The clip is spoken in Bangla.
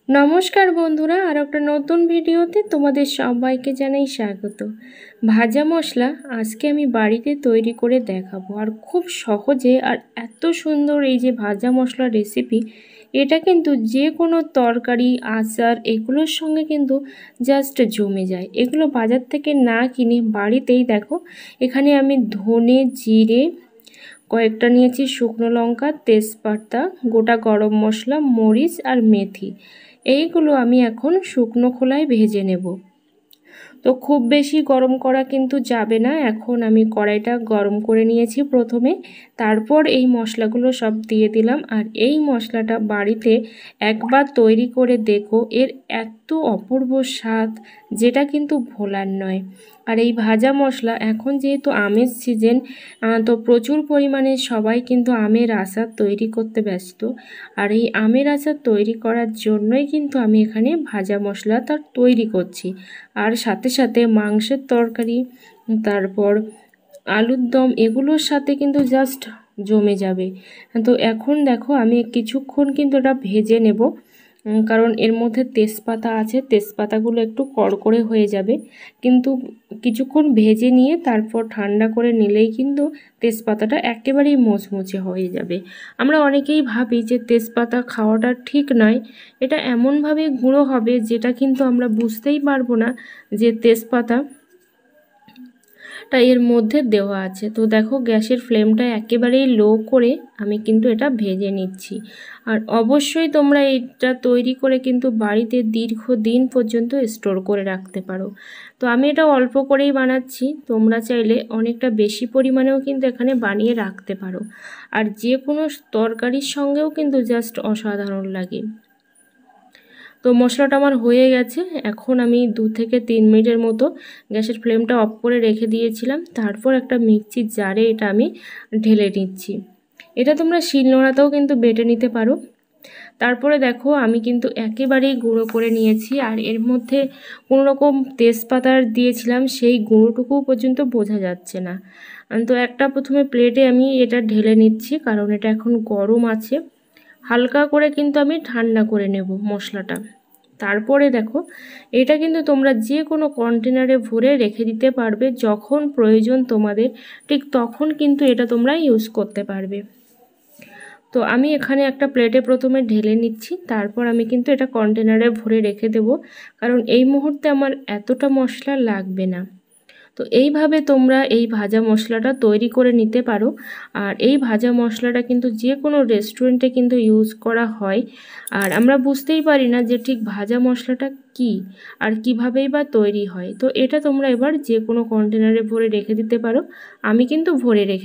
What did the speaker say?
নমস্কার বন্ধুরা, আর একটা নতুন ভিডিওতে তোমাদের সবাইকে জানাই স্বাগত। ভাজা মশলা আজকে আমি বাড়িতে তৈরি করে দেখাবো, আর খুব সহজে। আর এত সুন্দর এই যে ভাজা মশলা রেসিপি, এটা কিন্তু যে কোনো তরকারি, আচার এগুলোর সঙ্গে কিন্তু জাস্ট জমে যায়। এগুলো বাজার থেকে না কিনে বাড়িতেই দেখো, এখানে আমি ধনে, জিরে কয়েকটা নিয়েছি, শুকনো লঙ্কা, তেজপাতা, গোটা গরম মশলা, মরিচ আর মেথি। এইগুলো আমি এখন শুকনো খোলায় ভেজে নেব। তো খুব বেশি গরম করা কিন্তু যাবে না। এখন আমি কড়াইটা গরম করে নিয়েছি প্রথমে, তারপর এই মশলাগুলো সব দিয়ে দিলাম। আর এই মশলাটা বাড়িতে একবার তৈরি করে দেখো, এর এত অপূর্ব স্বাদ, যেটা কিন্তু ভোলার নয়। আর এই ভাজা মশলা এখন যেহেতু আমের সিজন, তো প্রচুর পরিমাণে সবাই কিন্তু আমের আচার তৈরি করতে ব্যস্ত। আর এই আমের আচার তৈরি করার জন্যই কিন্তু আমি এখানে ভাজা মশলাটা তৈরি করছি। আর সাথে সাথে মাংসের তরকারি, তারপর আলুর দম, এগুলোর সাথে কিন্তু জাস্ট জমে যাবে। তো এখন দেখো আমি কিছুক্ষণ কিন্তু এটা ভেজে নেব, কারণ এর মধ্যে তেজপাতা আছে, তেজপাতাগুলো একটু কড়কড়ে হয়ে যাবে। কিন্তু কিছুক্ষণ ভেজে নিয়ে তারপর ঠান্ডা করে নিলেই কিন্তু তেজপাতাটা একেবারেই মুচমুচে হয়ে যাবে। আমরা অনেকেই ভাবি যে তেজপাতা খাওয়াটা ঠিক নয়, এটা এমনভাবে গুঁড়ো হবে যেটা কিন্তু আমরা বুঝতেই পারবো না যে তেজপাতা এর মধ্যে দেওয়া আছে। তো দেখো গ্যাসের ফ্লেমটা একেবারেই লো করে আমি কিন্তু এটা ভেজে নিচ্ছি। আর অবশ্যই তোমরা এটা তৈরি করে কিন্তু বাড়িতে দীর্ঘদিন পর্যন্ত স্টোর করে রাখতে পারো। তো আমি এটা অল্প করেই বানাচ্ছি, তোমরা চাইলে অনেকটা বেশি পরিমাণেও কিন্তু এখানে বানিয়ে রাখতে পারো। আর যে কোনো তরকারির সঙ্গেও কিন্তু জাস্ট অসাধারণ লাগে। তো মশলাটা আমার হয়ে গেছে। এখন আমি 2 থেকে 3 মিনিটের মতো গ্যাসের ফ্লেমটা অফ করে রেখে দিয়েছিলাম। তারপর একটা মিক্সির জারে এটা আমি ঢেলে নিচ্ছি। এটা তোমরা শিলনোড়াতেও কিন্তু বেটে নিতে পারো। তারপরে দেখো আমি কিন্তু একেবারেই গুঁড়ো করে নিয়েছি। আর এর মধ্যে কোনো রকম তেজপাতা দিয়েছিলাম, সেই গুঁড়োটুকু পর্যন্ত বোঝা যাচ্ছে না। তো একটা প্রথমে প্লেটে আমি এটা ঢেলে নিচ্ছি, কারণ এটা এখন গরম আছে। হালকা করে কিন্তু আমি ঠান্ডা করে নেব মশলাটা। তারপরে দেখো এটা কিন্তু তোমরা যে কোনো কন্টেনারে ভরে রেখে দিতে পারবে, যখন প্রয়োজন তোমাদের ঠিক তখন কিন্তু এটা তোমরা ইউজ করতে পারবে। তো আমি এখানে একটা প্লেটে প্রথমে ঢেলে নিচ্ছি, তারপর আমি কিন্তু এটা কন্টেনারে ভরে রেখে দেব, কারণ এই মুহূর্তে আমার এতটা মশলা লাগবে না। তো এইভাবে তোমরা এই ভাজা মশলাটা তৈরি করে নিতে পারো। আর এই ভাজা মশলাটা কিন্তু যে কোনো রেস্টুরেন্টে কিন্তু ইউজ করা হয়। আর আমরা বুঝতেই পারি না যে ঠিক ভাজা মশলাটা কি আর কিভাবেই বা তৈরি হয়। তো এটা তোমরা এবার যে কোনো কন্টেনারে ভরে রেখে দিতে পারো। আমি কিন্তু ভরে রেখে